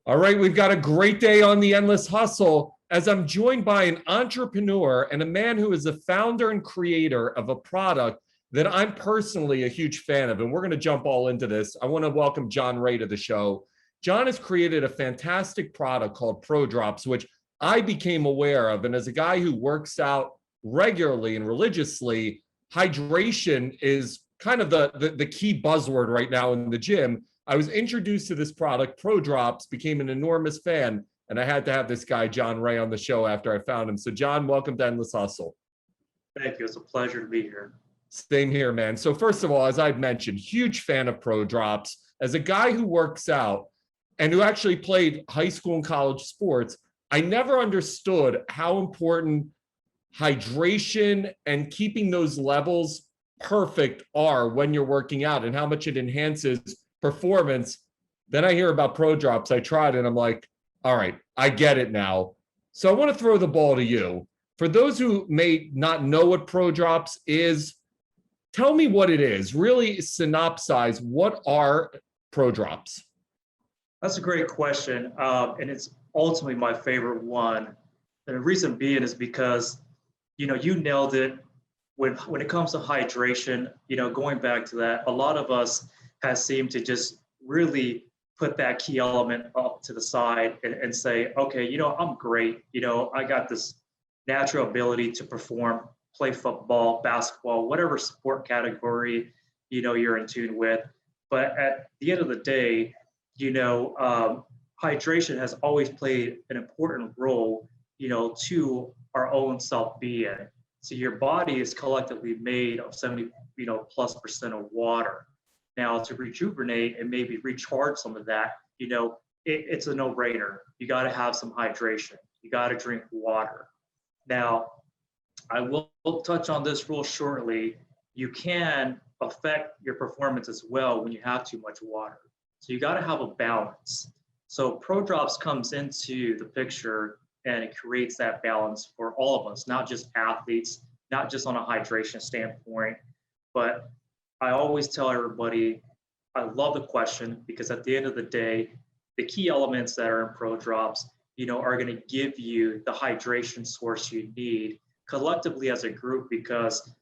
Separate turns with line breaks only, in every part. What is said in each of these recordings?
All right, we've got a great day on the Endless Hustle as I'm joined by an entrepreneur and a man who is the founder and creator of a product that I'm personally a huge fan of. And we're going to jump all into this. I want to welcome John Ray to the show. John has created a fantastic product called ProDrops, which I became aware of. And as a guy who works out regularly and religiously, hydration is kind of the key buzzword right now in the gym. I was introduced to this product, ProDrops, became an enormous fan, and I had to have this guy, John Ray, on the show after I found him. So, John, welcome to Endless Hustle.
Thank you. It's a pleasure to be here.
Same here, man. So, first of all, as I've mentioned, huge fan of ProDrops. As a guy who works out and who actually played high school and college sports, I never understood how important hydration and keeping those levels perfect are when you're working out and how much it enhances performance. Then I hear about ProDrops. I tried and I'm like, all right, I get it now. So I want to throw the ball to you. For those who may not know what ProDrops is, tell me what it is. Really synopsize, what are ProDrops?
That's a great question. And it's ultimately my favorite one. And the reason being is because, you nailed it. When it comes to hydration, going back to that, a lot of us has seemed to just really put that key element up to the side and say, okay, I'm great. I got this natural ability to perform, play football, basketball, whatever sport category, you're in tune with. But at the end of the day, hydration has always played an important role, to our own self-being. So your body is collectively made of 70, +% of water. Now, to rejuvenate and maybe recharge some of that, it's a no-brainer. You got to have some hydration. You got to drink water. Now, I will touch on this real shortly. You can affect your performance as well when you have too much water. So you got to have a balance. So ProDrops comes into the picture and it creates that balance for all of us, not just athletes, not just on a hydration standpoint, but I always tell everybody, I love the question because at the end of the day, the key elements that are in ProDrops, are going to give you the hydration source you need collectively as a group, because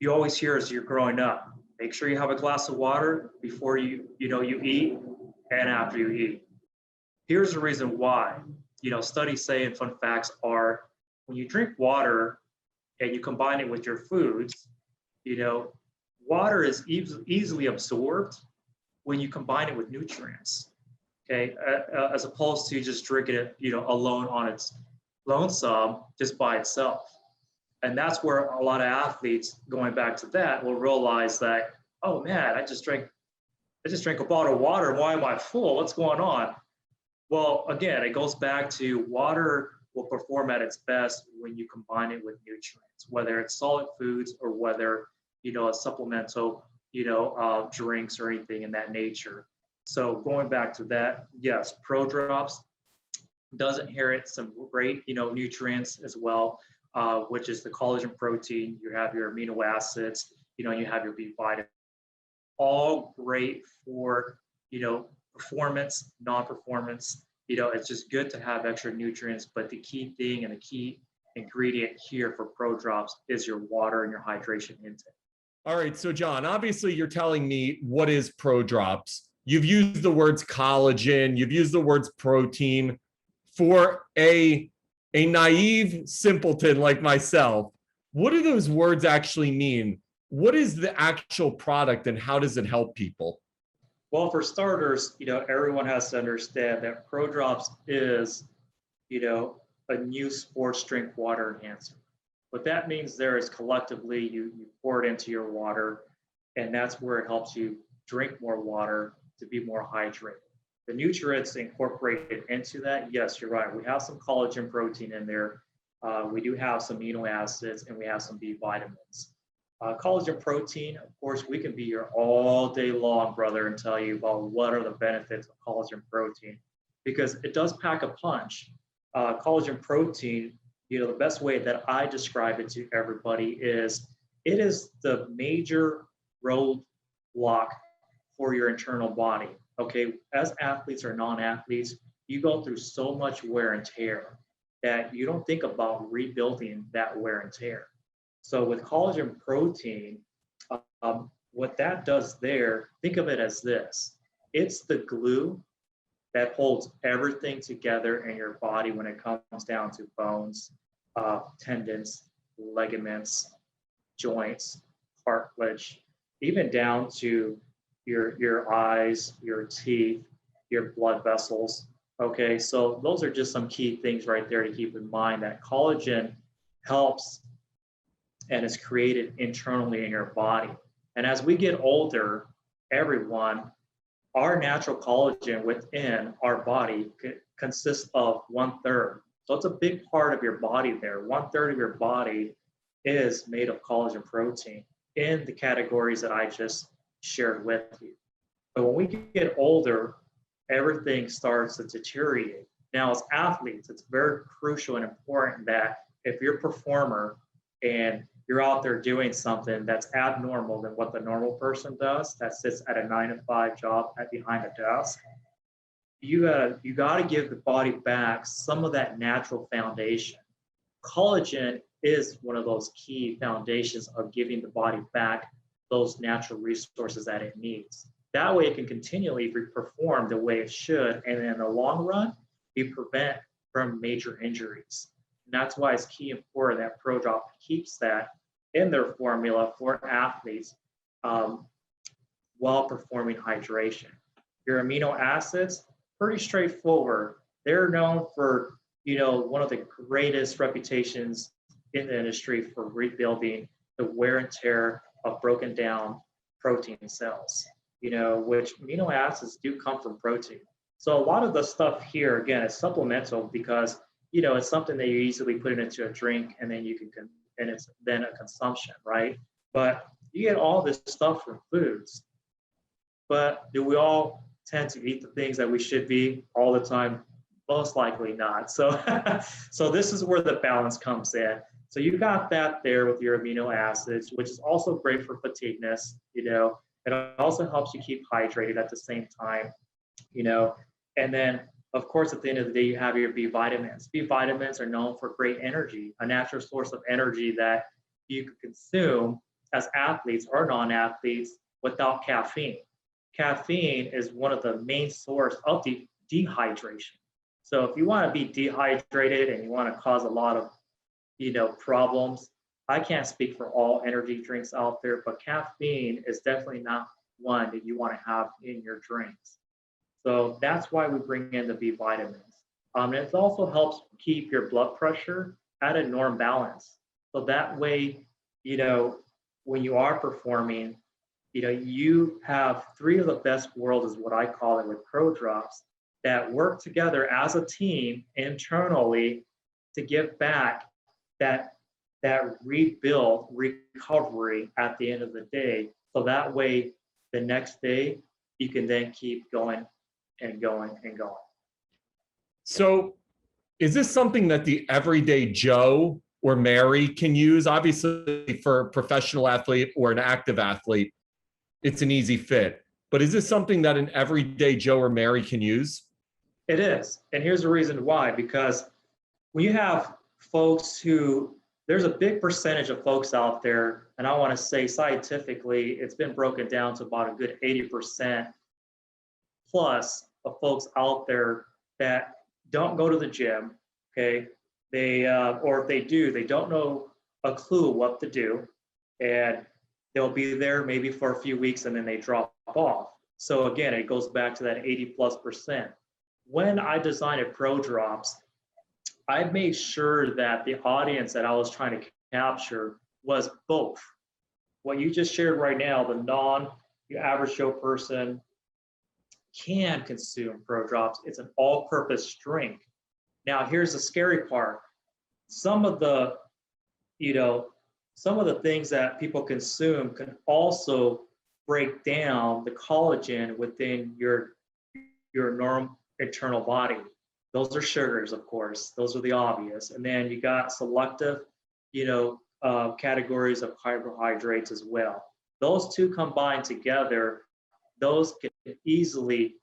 you always hear as you're growing up, make sure you have a glass of water before you eat and after you eat. Here's the reason why. Studies say, and fun facts are, when you drink water and you combine it with your foods, water is easily absorbed when you combine it with nutrients, okay, as opposed to just drinking it, alone on its lonesome, just by itself. And that's where a lot of athletes, going back to that, will realize that, oh man, I just drank a bottle of water. Why am I full? What's going on? Well, again, it goes back to water will perform at its best when you combine it with nutrients, whether it's solid foods or whether, a supplemental, drinks or anything in that nature. So going back to that, yes, ProDrops does inherit some great, nutrients as well, which is the collagen protein. You have your amino acids, you have your B vitamins, all great for, performance, non-performance. It's just good to have extra nutrients, but the key thing and the key ingredient here for ProDrops is your water and your hydration intake.
All right, so John, obviously you're telling me what is ProDrops. You've used the words collagen, you've used the words protein. For a naive simpleton like myself, what do those words actually mean? What is the actual product and how does it help people?
Well, for starters, everyone has to understand that ProDrops is, a new sports drink water enhancer. What that means there is collectively you pour it into your water, and that's where it helps you drink more water to be more hydrated. The nutrients incorporated into that, yes, you're right. We have some collagen protein in there. We do have some amino acids, and we have some B vitamins. Collagen protein, of course, we can be here all day long, brother, and tell you about what are the benefits of collagen protein, because it does pack a punch. Collagen protein, the best way that I describe it to everybody is it is the major roadblock for your internal body. Okay, as athletes or non-athletes, you go through so much wear and tear that you don't think about rebuilding that wear and tear. So with collagen protein, what that does there, think of it as this. It's the glue that holds everything together in your body when it comes down to bones, tendons, ligaments, joints, cartilage, even down to your eyes, your teeth, your blood vessels. Okay, so those are just some key things right there to keep in mind, that collagen helps and is created internally in your body. And as we get older, everyone, our natural collagen within our body consists of 1/3. So it's a big part of your body there. 1/3 of your body is made of collagen protein in the categories that I just shared with you. But when we get older, everything starts to deteriorate. Now, as athletes, it's very crucial and important that if you're a performer and you're out there doing something that's abnormal than what the normal person does, that sits at a 9-to-5 job behind a desk, you gotta give the body back some of that natural foundation. Collagen is one of those key foundations of giving the body back those natural resources that it needs. That way it can continually perform the way it should, and in the long run, be prevent from major injuries. And that's why it's key and important that ProDrop keeps that in their formula for athletes while performing hydration. Your amino acids, pretty straightforward. They're known for, one of the greatest reputations in the industry for rebuilding the wear and tear of broken down protein cells, which amino acids do come from protein. So a lot of the stuff here, again, is supplemental because, it's something that you easily put it into a drink and then you can, and it's then a consumption, right? But you get all this stuff from foods. But do we all tend to eat the things that we should be all the time? Most likely not. So, so this is where the balance comes in. So you got that there with your amino acids, which is also great for fatigueness. It also helps you keep hydrated at the same time, and then of course, at the end of the day, you have your B vitamins. B vitamins are known for great energy, a natural source of energy that you can consume as athletes or non-athletes without caffeine. Caffeine is one of the main source of dehydration. So if you want to be dehydrated and you want to cause a lot of, problems, I can't speak for all energy drinks out there, but caffeine is definitely not one that you want to have in your drinks. So that's why we bring in the B vitamins. And it also helps keep your blood pressure at a norm balance. So that way, when you are performing, you have 3 of the best worlds, is what I call it, with ProDrops, that work together as a team internally to give back that rebuild, recovery at the end of the day. So that way, the next day, you can then keep going and going and going.
So is this something that the everyday Joe or Mary can use? Obviously, for a professional athlete or an active athlete, it's an easy fit. But is this something that an everyday Joe or Mary can use?
It is. And here's the reason why. Because when you have folks there's a big percentage of folks out there, and I want to say scientifically, it's been broken down to about a good 80% plus of folks out there that don't go to the gym, okay? They, or if they do, they don't know a clue what to do, and they'll be there maybe for a few weeks and then they drop off. So again, it goes back to that 80+%. When I designed ProDrops, I made sure that the audience that I was trying to capture was both. What you just shared right now, the average Joe person can consume ProDrops. It's an all-purpose drink. Now, here's the scary part. Some of the things that people consume can also break down the collagen within your normal internal body. Those are sugars, of course. Those are the obvious. And then you got selective, categories of carbohydrates as well. Those two combined together, those can easily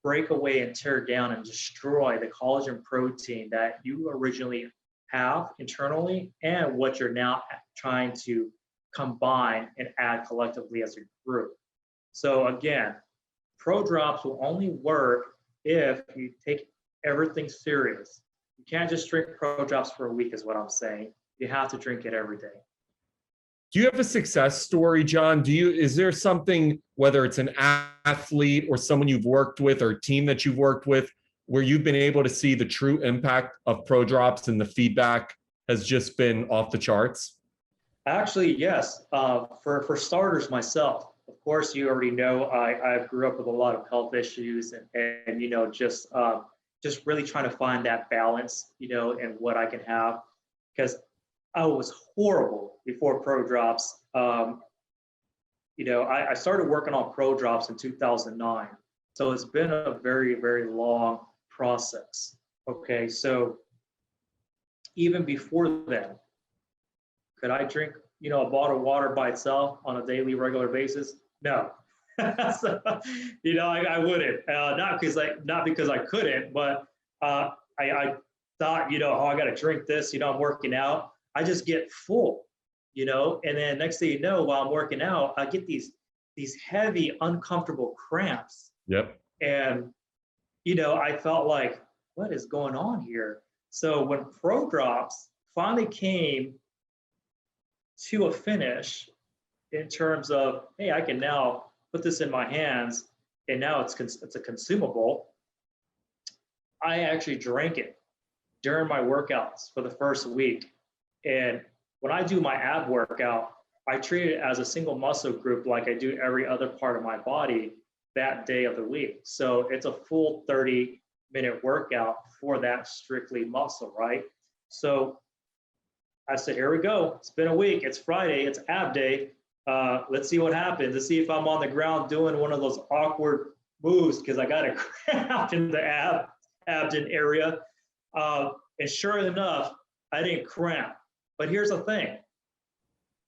break away and tear down and destroy the collagen protein that you originally have internally and what you're now trying to combine and add collectively as a group. So again, Pro Drops will only work if you take everything serious. You can't just drink Pro Drops for a week is what I'm saying. You have to drink it every day.
Do you have a success story, John? Is there something, whether it's an athlete or someone you've worked with or a team that you've worked with, where you've been able to see the true impact of Pro Drops and the feedback has just been off the charts?
Actually, yes. For starters, myself, of course, you already know I grew up with a lot of health issues and you know, just really trying to find that balance, you know, and what I can have, because I was horrible before Pro Drops. You know, I started working on Pro Drops in 2009. So it's been a very, very long process. Okay, so even before then, could I drink, you know, a bottle of water by itself on a daily, regular basis? No. So, you know, I wouldn't. Not because I couldn't, but I thought, you know, oh, I got to drink this. You know, I'm working out. I just get full, you know, and then next thing you know, while I'm working out, I get these heavy, uncomfortable cramps.
Yep.
And, you know, I felt like, what is going on here? So when Pro Drops finally came to a finish in terms of, hey, I can now put this in my hands and now it's a consumable, I actually drank it during my workouts for the first week. And when I do my ab workout, I treat it as a single muscle group like I do every other part of my body that day of the week. So it's a full 30-minute workout for that strictly muscle, right? So I said, here we go. It's been a week. It's Friday. It's ab day. Let's see what happens. Let's see if I'm on the ground doing one of those awkward moves because I got a cramp in the abdomen area. And sure enough, I didn't cramp. But here's the thing.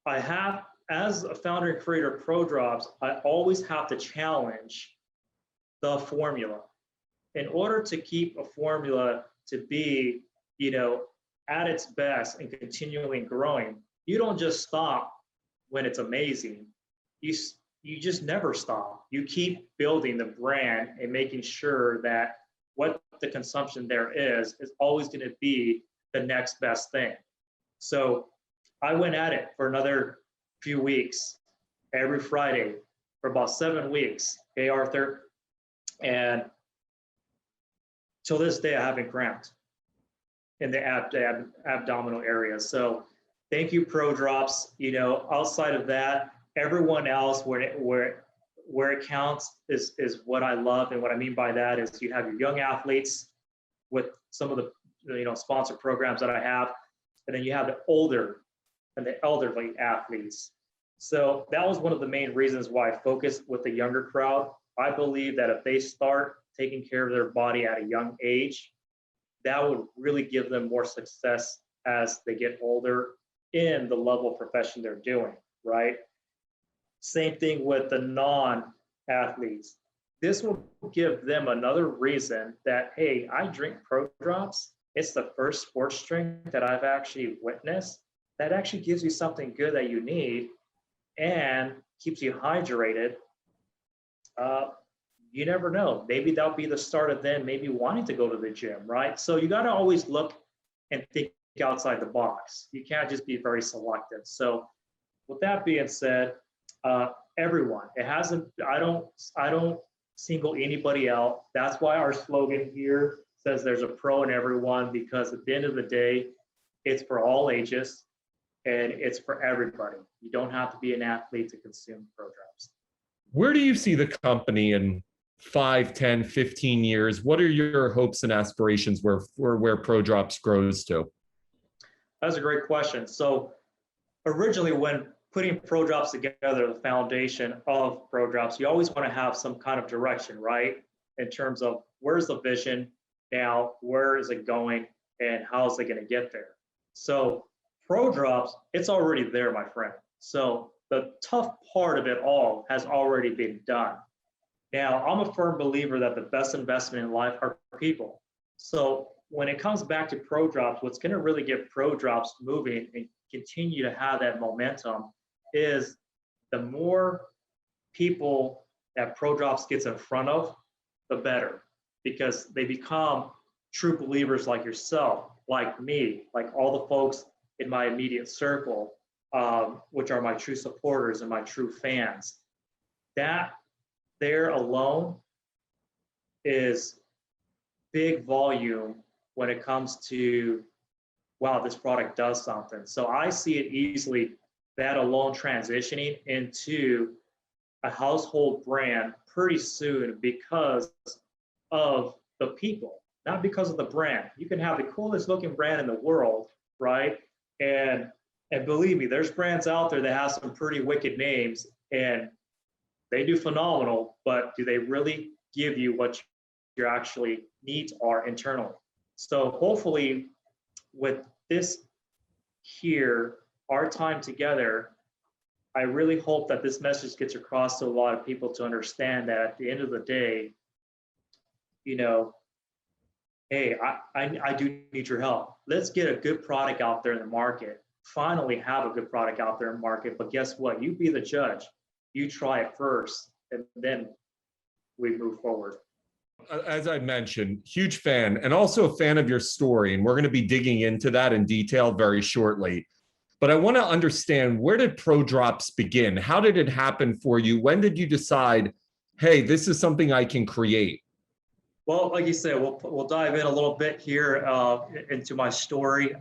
As a founder and creator of Pro Drops, I always have to challenge the formula. In order to keep a formula to be, you know, at its best and continually growing, you don't just stop when it's amazing. You just never stop. You keep building the brand and making sure that what the consumption there is always going to be the next best thing. So I went at it for another few weeks, every Friday for about 7 weeks. Okay, Arthur. And till this day, I haven't cramped in the abdominal area. So thank you, Pro Drops. You know, outside of that, everyone else where it counts is what I love. And what I mean by that is you have your young athletes with some of the, you know, sponsor programs that I have, and then you have the older and the elderly athletes. So that was one of the main reasons why I focused with the younger crowd. I believe that if they start taking care of their body at a young age, that would really give them more success as they get older in the level of profession they're doing, right? Same thing with the non-athletes. This will give them another reason that, hey, I drink Pro Drops. It's the first sports drink that I've actually witnessed that actually gives you something good that you need and keeps you hydrated. You never know. Maybe that'll be the start of them maybe wanting to go to the gym, right? So you got to always look and think outside the box. You can't just be very selective. So with that being said, everyone, I don't single anybody out. That's why our slogan here says there's a pro in everyone, because at the end of the day, it's for all ages and it's for everybody. You don't have to be an athlete to consume Pro Drops.
Where do you see the company in 5, 10, 15 years? What are your hopes and aspirations where Pro Drops grows to?
That's a great question. So originally when putting Pro Drops together, the foundation of Pro Drops, you always want to have some kind of direction, right? In terms of where's the vision now, where is it going, and how is it going to get there? So Pro Drops, it's already there, my friend. So the tough part of it all has already been done. Now, I'm a firm believer that the best investment in life are people. So when it comes back to Pro Drops, what's going to really get Pro Drops moving and continue to have that momentum is the more people that Pro Drops gets in front of, the better, because they become true believers like yourself, like me, like all the folks in my immediate circle, which are my true supporters and my true fans. That there alone is big volume when it comes to, wow, this product does something. So I see it easily, that alone transitioning into a household brand pretty soon because of the people, not because of the brand. You can have the coolest looking brand in the world, right? And believe me, there's brands out there that have some pretty wicked names and they do phenomenal, but do they really give you what your actually needs are internally? So hopefully with this here, our time together, I really hope that this message gets across to a lot of people to understand that at the end of the day, you know, hey, I do need your help. Let's get a good product out there in the market. Finally have a good product out there in the market. But guess what? You be the judge. You try it first, and then we move forward.
As I mentioned, huge fan and also a fan of your story. And we're going to be digging into that in detail very shortly. But I want to understand, where did Pro Drops begin? How did it happen for you? When did you decide, hey, this is something I can create?
Well, like you said, we'll dive in a little bit here into my story.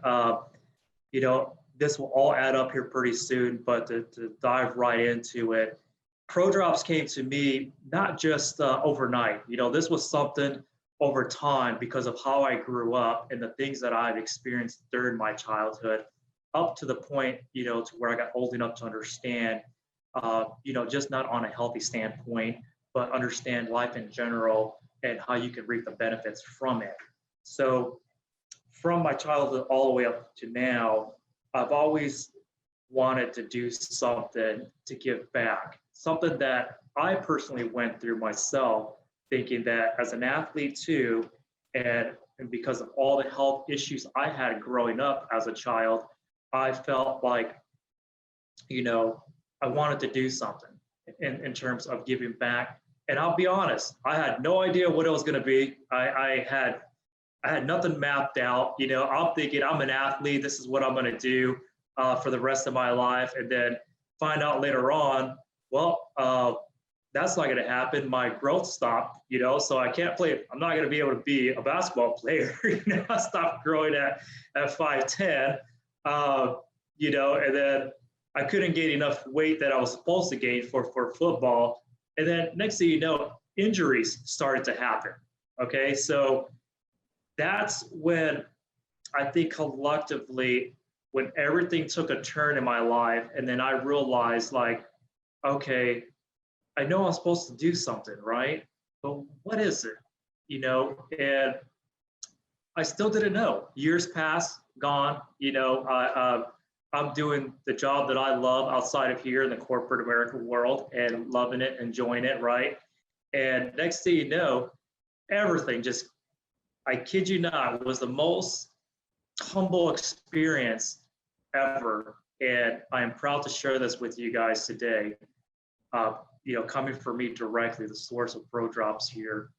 You know, this will all add up here pretty soon, but to dive right into it, Pro Drops came to me not just overnight. You know, this was something over time because of how I grew up and the things that I've experienced during my childhood, up to the point, you know, to where I got old enough to understand, you know, just not on a healthy standpoint, but understand life in general and how you can reap the benefits from it. So from my childhood all the way up to now, I've always wanted to do something to give back, something that I personally went through myself, thinking that as an athlete too, and because of all the health issues I had growing up as a child, I felt like, you know, I wanted to do something in terms of giving back. And I'll be honest, I had no idea what it was going to be. I had nothing mapped out. You know, I'm thinking I'm an athlete. This is what I'm going to do for the rest of my life. And then find out later on, well, that's not going to happen. My growth stopped, you know, so I can't play. I'm not going to be able to be a basketball player. You know, I stopped growing at 5'10", you know, and then I couldn't gain enough weight that I was supposed to gain for football. And then next thing you know, injuries started to happen. Okay, so that's when I think collectively, when everything took a turn in my life, and then I realized, like, okay, I know I'm supposed to do something, right? But what is it? You know, and I still didn't know. Years passed, gone. You know, I'm doing the job that I love outside of here in the corporate American world and loving it, enjoying it, right? And next thing you know, everything just, I kid you not, was the most humble experience ever. And I am proud to share this with you guys today. You know, coming from me directly, the source of Pro Drops here.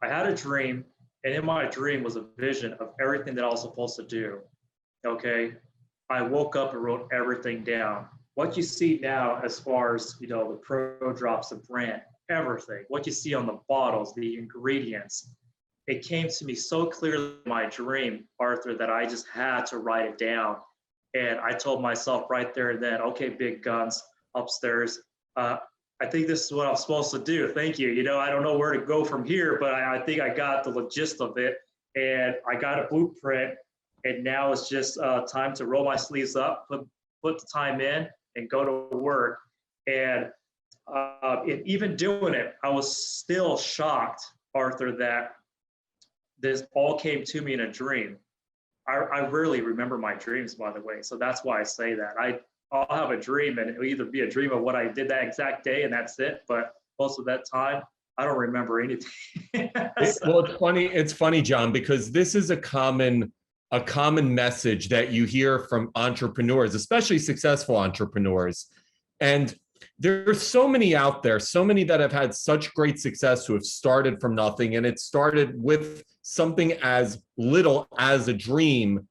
I had a dream, and in my dream was a vision of everything that I was supposed to do. Okay. I woke up and wrote everything down. What you see now, as far as, you know, the Pro Drops, the brand, everything, what you see on the bottles, the ingredients, it came to me so clearly in my dream, Arthur, that I just had to write it down. And I told myself right there and then, okay, big guns upstairs. I think this is what I'm supposed to do. Thank you. You know, I don't know where to go from here, but I think I got the gist of it. And I got a blueprint. And now it's just time to roll my sleeves up, put the time in, and go to work. And even doing it, I was still shocked, Arthur, that this all came to me in a dream. I rarely remember my dreams, by the way. So that's why I say that. I'll have a dream, and it'll either be a dream of what I did that exact day, and that's it. But most of that time, I don't remember anything.
Well, it's funny, John, because this is a common message that you hear from entrepreneurs, especially successful entrepreneurs. And there's so many out there, so many that have had such great success who have started from nothing. And it started with something as little as a dream.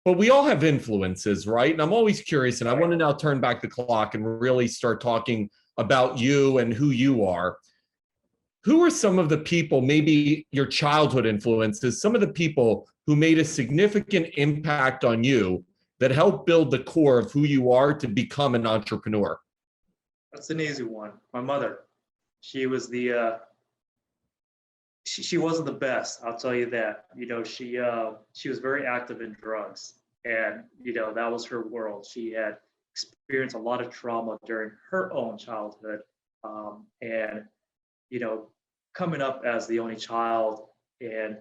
But we all have influences, right? And I'm always curious, and I want to now turn back the clock and really start talking about you and who you are. Who are some of the people, maybe your childhood influences, some of the people who made a significant impact on you that helped build the core of who you are to become an entrepreneur?
That's an easy one. My mother. She was the she wasn't the best, I'll tell you that. She was very active in drugs, and that was her world. She had experienced a lot of trauma during her own childhood, and coming up as the only child and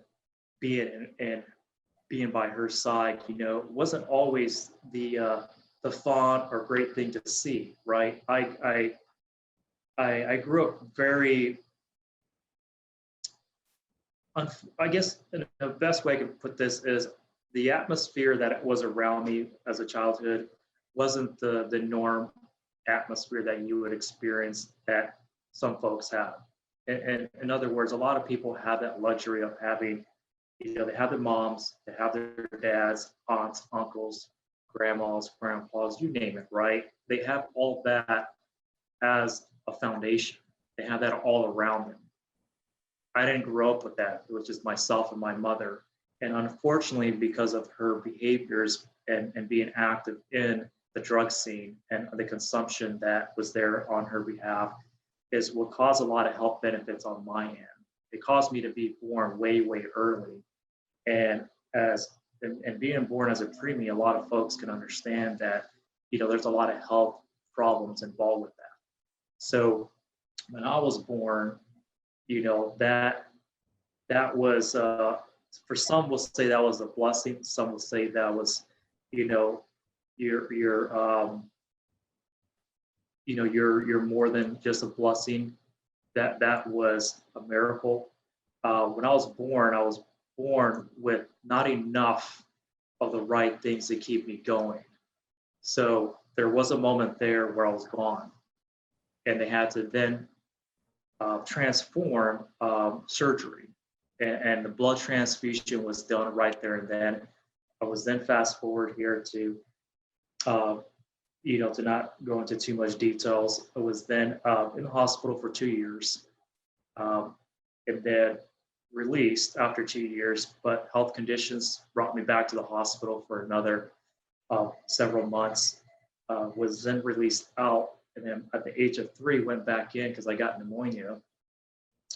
being by her side, wasn't always the fun or great thing to see, right? I grew up very, I guess the best way I could put this is the atmosphere that was around me as a childhood wasn't the norm atmosphere that you would experience that some folks have. And in other words, a lot of people have that luxury of having, they have their moms, they have their dads, aunts, uncles, grandmas, grandpas, you name it, right? They have all that as a foundation. They have that all around them. I didn't grow up with that. It was just myself and my mother. And unfortunately, because of her behaviors and being active in the drug scene and the consumption that was there on her behalf, is what caused a lot of health benefits on my end. It caused me to be born way, way early. And being born as a preemie, a lot of folks can understand that, there's a lot of health problems involved with that. So when I was born, that was, for some will say that was a blessing. Some will say that was, you're more than just a blessing. That was a miracle. When I was born with not enough of the right things to keep me going. So there was a moment there where I was gone, and they had to then transform surgery, and the blood transfusion was done right there and then. I was then fast forward here to to not go into too much details. I was then in the hospital for 2 years, and then released after 2 years, but health conditions brought me back to the hospital for another several months. Was then released out, and then at the age of 3 went back in because I got pneumonia,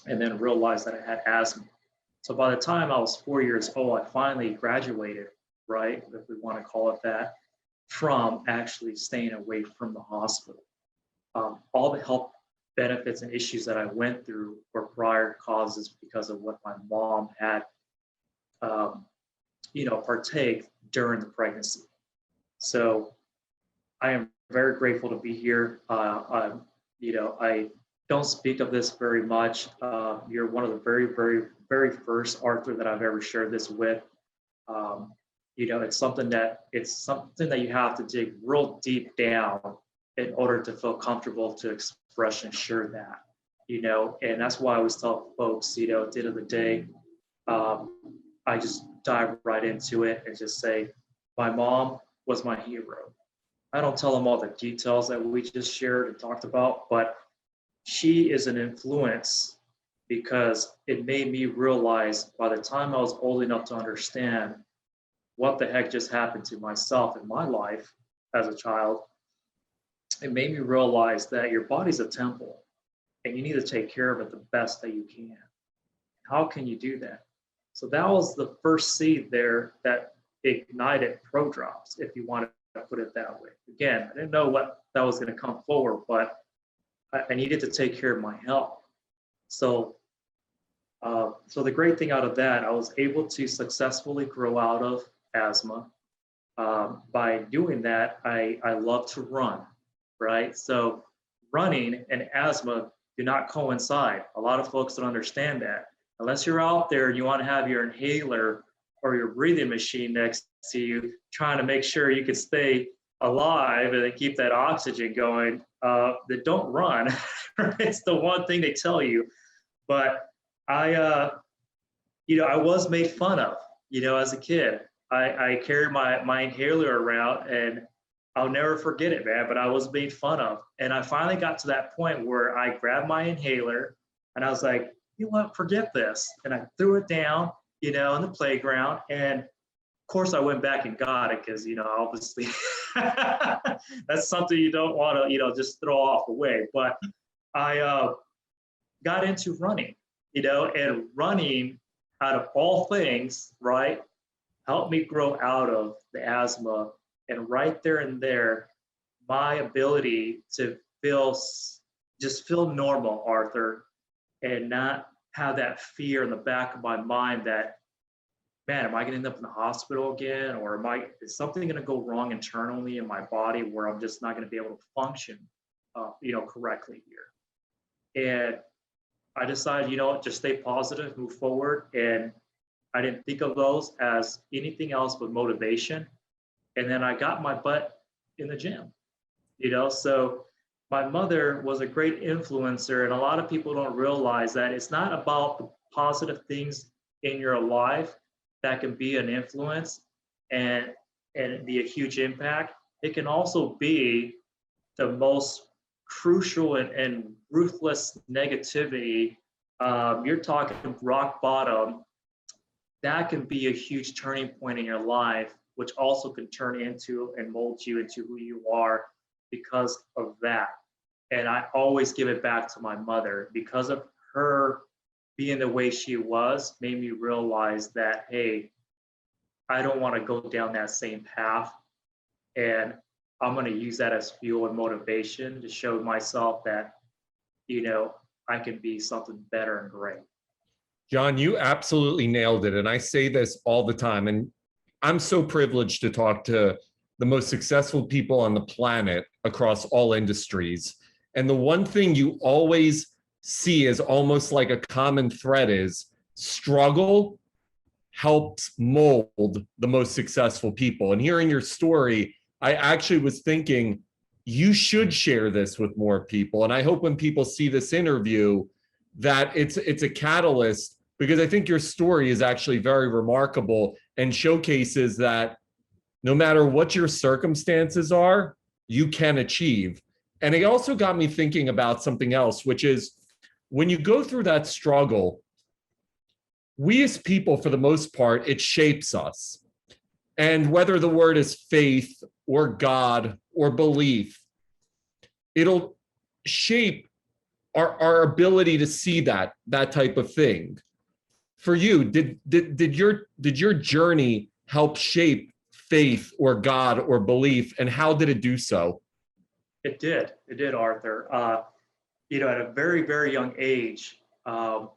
and then realized that I had asthma. So by the time I was 4 years old, I finally graduated, right, if we want to call it that, from actually staying away from the hospital. All the health benefits and issues that I went through were prior causes because of what my mom had, partake during the pregnancy. So I am very grateful to be here. I don't speak of this very much. You're one of the very, very, very first Arthur that I've ever shared this with. It's something that you have to dig real deep down in order to feel comfortable to express and share that, and that's why I always tell folks, at the end of the day, I just dive right into it and just say, my mom was my hero. I don't tell them all the details that we just shared and talked about, but she is an influence because it made me realize by the time I was old enough to understand what the heck just happened to myself in my life as a child, it made me realize that your body's a temple and you need to take care of it the best that you can. How can you do that? So that was the first seed there that ignited ProDrops, if you want to put it that way. Again, I didn't know what that was going to come forward, but I needed to take care of my health. So the great thing out of that, I was able to successfully grow out of asthma. By doing that, I love to run, right? So running and asthma do not coincide. A lot of folks don't understand that. Unless you're out there and you want to have your inhaler or your breathing machine next to you, trying to make sure you can stay alive and keep that oxygen going, that don't run. It's the one thing they tell you. But I was made fun of, as a kid. I carried my inhaler around, and I'll never forget it, man, but I was made fun of. And I finally got to that point where I grabbed my inhaler and I was like, you know what, forget this. And I threw it down, in the playground. And of course I went back and got it because, obviously that's something you don't want to, just throw off away. But I got into running, and running, out of all things, right, helped me grow out of the asthma. And right there and there, my ability to just feel normal, Arthur, and not have that fear in the back of my mind that, man, am I going to end up in the hospital again? Or is something going to go wrong internally in my body where I'm just not going to be able to function, correctly here? And I decided, just stay positive, move forward. And I didn't think of those as anything else but motivation. And then I got my butt in the gym, so my mother was a great influencer. And a lot of people don't realize that it's not about the positive things in your life that can be an influence and be a huge impact. It can also be the most crucial and ruthless negativity. You're talking rock bottom. That can be a huge turning point in your life, which also can turn into and mold you into who you are because of that. And I always give it back to my mother. Because of her being the way she was, made me realize that, hey, I don't want to go down that same path. And I'm going to use that as fuel and motivation to show myself that, I can be something better and great.
John, you absolutely nailed it. And I say this all the time. And I'm so privileged to talk to the most successful people on the planet across all industries. And the one thing you always see as almost like a common thread is struggle helps mold the most successful people. And hearing your story, I actually was thinking you should share this with more people. And I hope when people see this interview that it's a catalyst, because I think your story is actually very remarkable and showcases that no matter what your circumstances are, you can achieve. And it also got me thinking about something else, which is when you go through that struggle, we as people, for the most part, it shapes us. And whether the word is faith or God or belief, it'll shape our ability to see that type of thing. For you, did your journey help shape faith or God or belief, and how did it do so?
It did, Arthur. At a very, very young age, that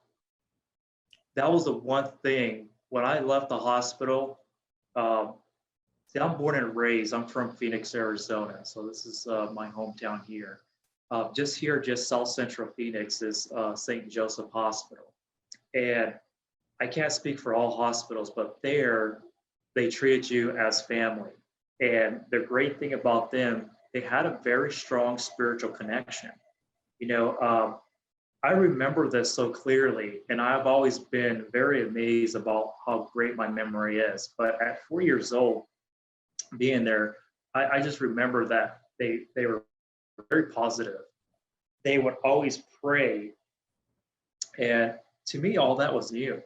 was the one thing when I left the hospital. See, I'm born and raised. I'm from Phoenix, Arizona, so this is my hometown here. Just south central Phoenix is St. Joseph Hospital, and I can't speak for all hospitals, but there they treated you as family. And the great thing about them, they had a very strong spiritual connection. I remember this so clearly, and I've always been very amazed about how great my memory is. But at 4 years old, being there, I just remember that they were very positive. They would always pray. And to me, all that was new.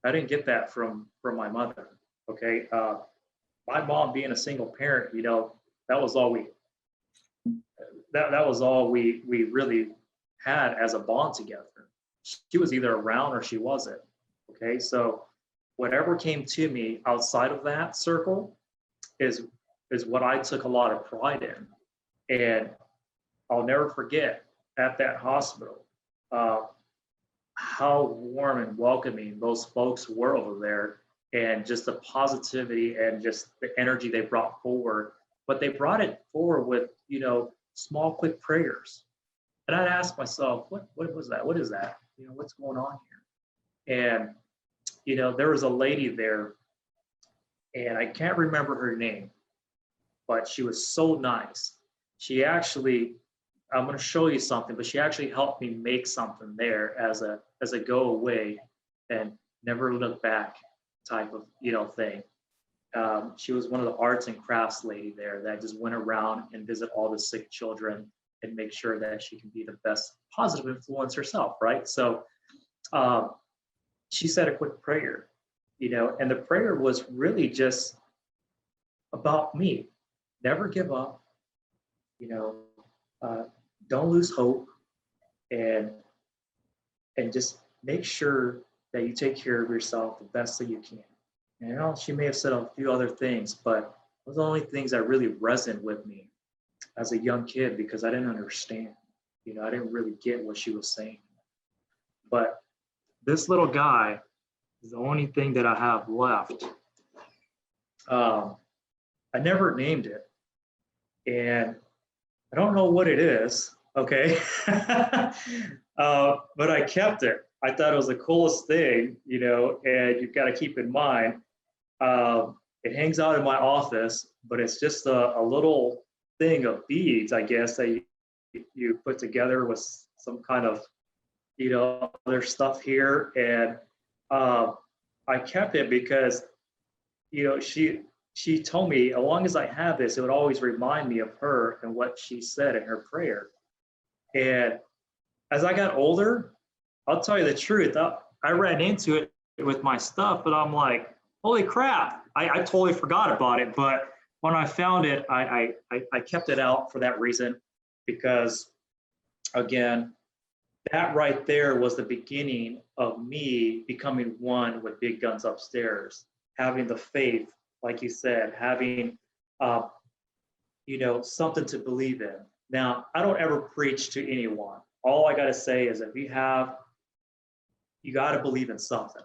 I didn't get that from my mother. Okay. My mom being a single parent, that was all we really had as a bond together. She was either around or she wasn't. Okay. So whatever came to me outside of that circle is what I took a lot of pride in. And I'll never forget at that hospital, how warm and welcoming those folks were over there, and just the positivity and just the energy they brought forward. But they brought it forward with, small, quick prayers. And I'd ask myself, what was that? What is that? You know, what's going on here? And, you know, there was a lady there, and I can't remember her name, but she was so nice. She actually, I'm going to show you something, but she actually helped me make something there as a go away and never look back type of, you know, thing. She was one of the arts and crafts lady there that just went around and visit all the sick children and make sure that she can be the best positive influence herself, right? So she said a quick prayer, you know, and the prayer was really just about me. Never give up, you know, don't lose hope, and just make sure that you take care of yourself the best that you can. And you know, she may have said a few other things, but those are the only things that really resonate with me as a young kid because I didn't understand. You know, I didn't really get what she was saying. But this little guy is the only thing that I have left. I never named it, and I don't know what it is. Okay, but I kept it. I thought it was the coolest thing, you know. And you've got to keep in mind, it hangs out in my office, but it's just a little thing of beads, I guess, that you put together with some kind of, you know, other stuff here. And I kept it because, you know, she told me, as long as I have this, it would always remind me of her and what she said in her prayer. And as I got older, I'll tell you the truth, I ran into it with my stuff, but I'm like, holy crap, I totally forgot about it. But when I found it, I kept it out for that reason, because again, that right there was the beginning of me becoming one with big guns upstairs, having the faith, like you said, having, you know, something to believe in. Now, I don't ever preach to anyone. All I got to say is if you got to believe in something,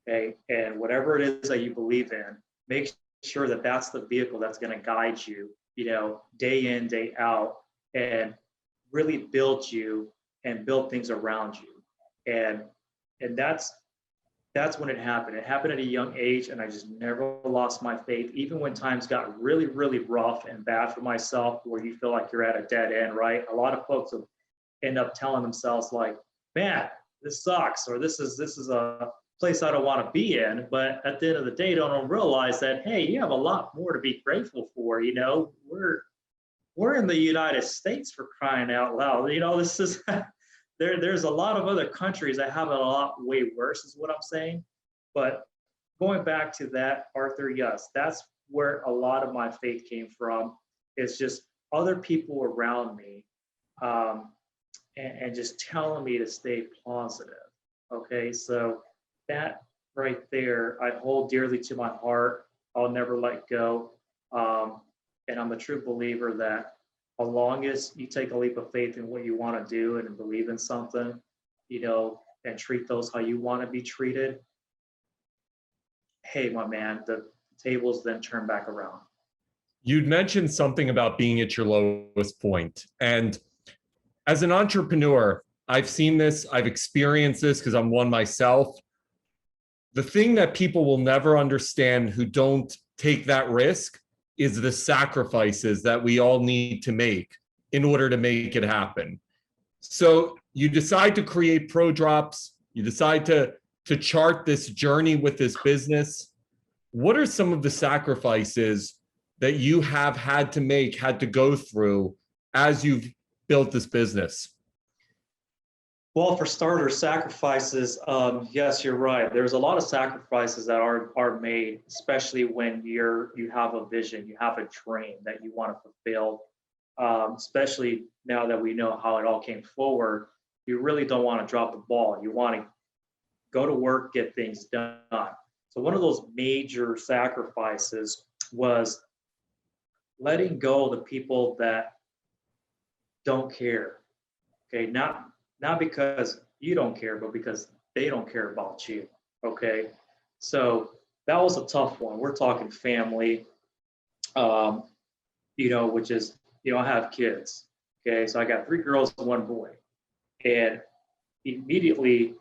okay? And whatever it is that you believe in, make sure that that's the vehicle that's going to guide you, you know, day in, day out, and really build you and build things around you. And that's when it happened. It happened at a young age, and I just never lost my faith, even when times got really, really rough and bad for myself, where you feel like you're at a dead end, right? A lot of folks will end up telling themselves like, man, this sucks, or this is a place I don't want to be in. But at the end of the day, don't realize that, hey, you have a lot more to be grateful for. You know, we're in the United States, for crying out loud. You know, this is there's a lot of other countries that have it a lot way worse, is what I'm saying. But going back to that, Arthur, yes, that's where a lot of my faith came from. It's just other people around me, and just telling me to stay positive. Okay, so that right there, I hold dearly to my heart. I'll never let go. And I'm a true believer that as long as you take a leap of faith in what you want to do and believe in something, you know, and treat those how you want to be treated, hey, my man, the tables then turn back around.
You'd mentioned something about being at your lowest point. And as an entrepreneur, I've seen this, I've experienced this because I'm one myself. The thing that people will never understand who don't take that risk is the sacrifices that we all need to make in order to make it happen. So you decide to create ProDrops, you decide to chart this journey with this business. What are some of the sacrifices that you have had to make, had to go through as you've built this business?
Well, for starters, sacrifices, yes, you're right. There's a lot of sacrifices that are made, especially when you have a vision, you have a dream that you want to fulfill. Especially now that we know how it all came forward, you really don't want to drop the ball. You want to go to work, get things done. So one of those major sacrifices was letting go of the people that don't care. Okay, not because you don't care, but because they don't care about you. Okay, so that was a tough one. We're talking family, you know, which is, you know, I have kids. Okay, so I got 3 girls and 1 boy. And immediately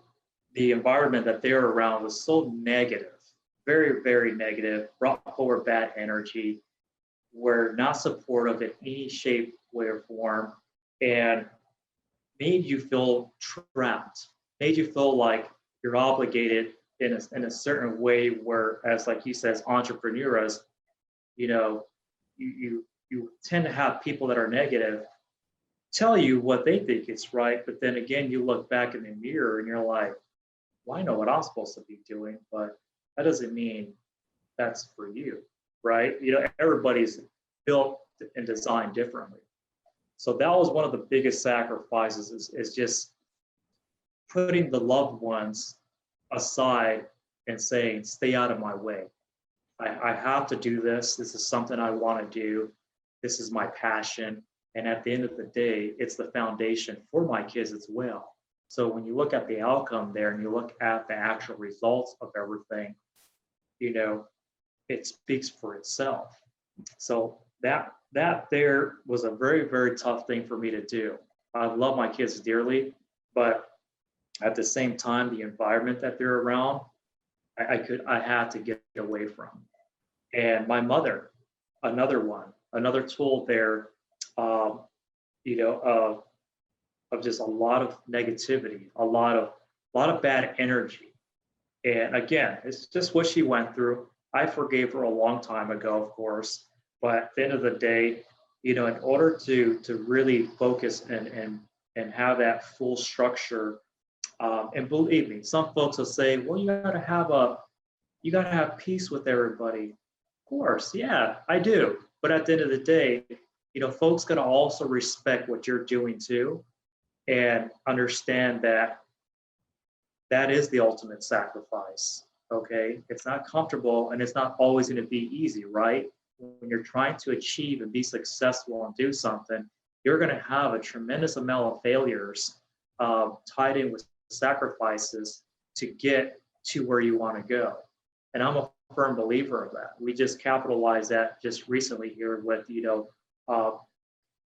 the environment that they're around was so negative, very, very negative, brought forward bad energy, were not supportive in any shape, way, or form, and made you feel trapped, made you feel like you're obligated in a certain way, whereas, like you said, as entrepreneurs, you know, you tend to have people that are negative tell you what they think is right, but then again, you look back in the mirror and you're like, well, I know what I'm supposed to be doing, but that doesn't mean that's for you, right? Everybody's built and designed differently. So that was one of the biggest sacrifices is just putting the loved ones aside and saying, stay out of my way. I have to do this. This is something I want to do. This is my passion. And at the end of the day, it's the foundation for my kids as well. So when you look at the outcome there and you look at the actual results of everything, it speaks for itself. So that there was a very, very tough thing for me to do. I love my kids dearly, but at the same time, the environment that they're around, I had to get away from. And my mother, another tool there, of just a lot of negativity, a lot of bad energy. And again, it's just what she went through. I forgave her a long time ago, of course, but at the end of the day, in order to really focus and have that full structure, and believe me, some folks will say, well, you gotta have peace with everybody. Of course, yeah, I do. But at the end of the day, folks gotta also respect what you're doing too, and understand that that is the ultimate sacrifice. Okay, it's not comfortable and it's not always going to be easy, right? When you're trying to achieve and be successful and do something, you're going to have a tremendous amount of failures tied in with sacrifices to get to where you want to go. And I'm a firm believer of that. We just capitalized that just recently here with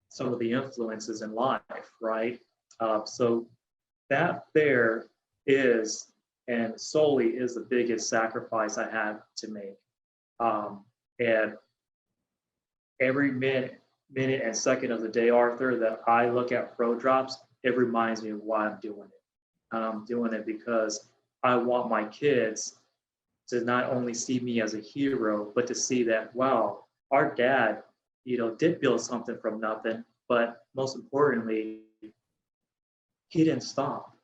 some of the influences in life, right? So that there is and solely is the biggest sacrifice I had to make. And every minute and second of the day, Arthur, that I look at ProDrops, it reminds me of why I'm doing it. I'm doing it because I want my kids to not only see me as a hero, but to see that, wow, our dad, did build something from nothing, but most importantly, he didn't stop.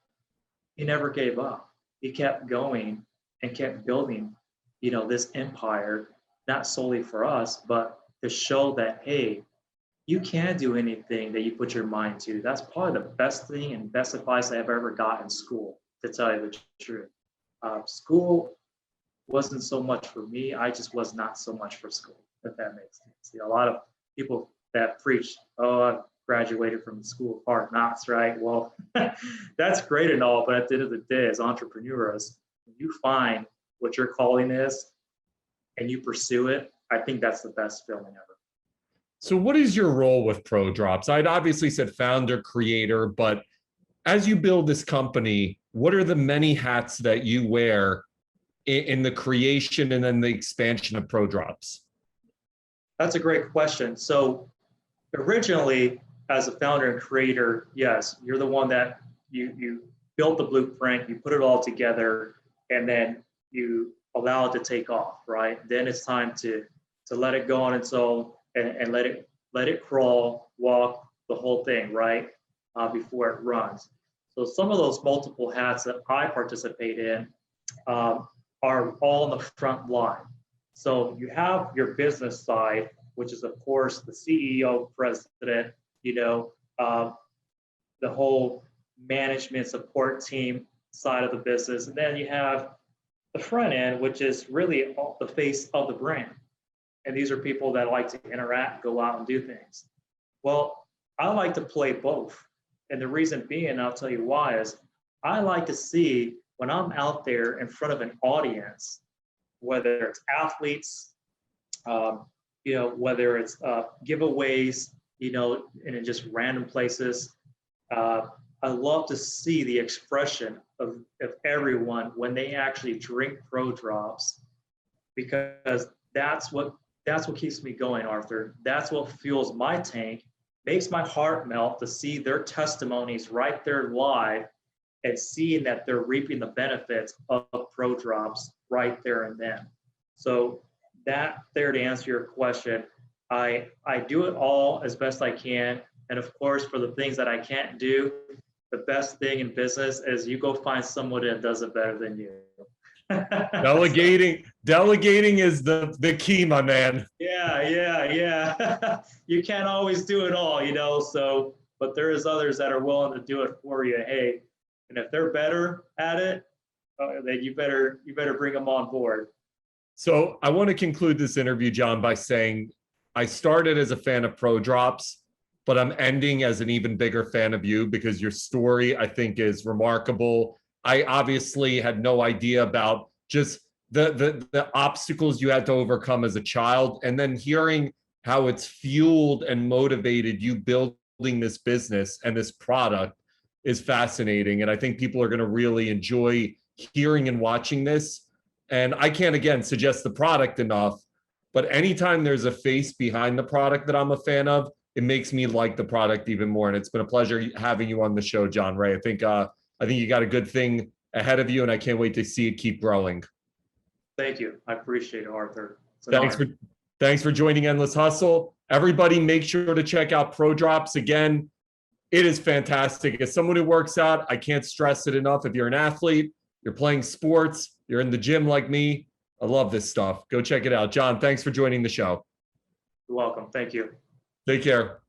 He never gave up. He kept going and kept building, this empire, not solely for us, but to show that, hey, you can do anything that you put your mind to. That's probably the best thing and best advice I've ever got in school, to tell you the truth. School wasn't so much for me. I just was not so much for school, if that makes sense. A lot of people that preach, oh, I graduated from the School of Hard Knocks, right? Well, that's great and all, but at the end of the day, as entrepreneurs, when you find what your calling is and you pursue it, I think that's the best feeling ever.
So what is your role with ProDrops? I'd obviously said founder, creator, but as you build this company, what are the many hats that you wear in the creation and then the expansion of ProDrops?
That's a great question. So originally, as a founder and creator, yes, you're the one that you built the blueprint, you put it all together, and then you allow it to take off, right? Then it's time to let it go on its own and let it crawl, walk, the whole thing, right? Before it runs. So some of those multiple hats that I participate in are all on the front line. So you have your business side, which is of course the CEO, president, the whole management support team side of the business. And then you have the front end, which is really the face of the brand. And these are people that like to interact, go out and do things. Well, I like to play both. And the reason being, I'll tell you why, is I like to see when I'm out there in front of an audience, whether it's athletes, whether it's giveaways, and in just random places. I I love to see the expression of everyone when they actually drink Pro Drops, because that's what keeps me going, Arthur. That's what fuels my tank, makes my heart melt to see their testimonies right there live and seeing that they're reaping the benefits of Pro Drops right there and then. So that there, to answer your question, I do it all as best I can. And of course, for the things that I can't do, the best thing in business is you go find someone that does it better than you.
Delegating is the key, my man.
Yeah. You can't always do it all, you know. So, but there is others that are willing to do it for you. Hey, and if they're better at it, then you better bring them on board.
So I want to conclude this interview, John, by saying I started as a fan of Pro Drops, but I'm ending as an even bigger fan of you because your story, I think, is remarkable. I obviously had no idea about just the obstacles you had to overcome as a child, and then hearing how it's fueled and motivated you building this business and this product is fascinating. And I think people are going to really enjoy hearing and watching this. And I can't, again, suggest the product enough, but anytime there's a face behind the product that I'm a fan of, it makes me like the product even more. And it's been a pleasure having you on the show, John Ray. I think you got a good thing ahead of you, and I can't wait to see it keep growing.
Thank you. I appreciate it, Arthur.
Thanks for joining Endless Hustle. Everybody, make sure to check out Pro Drops. Again, it is fantastic. As someone who works out, I can't stress it enough. If you're an athlete, you're playing sports, you're in the gym like me, I love this stuff. Go check it out. John, thanks for joining the show.
You're welcome. Thank you.
Take care.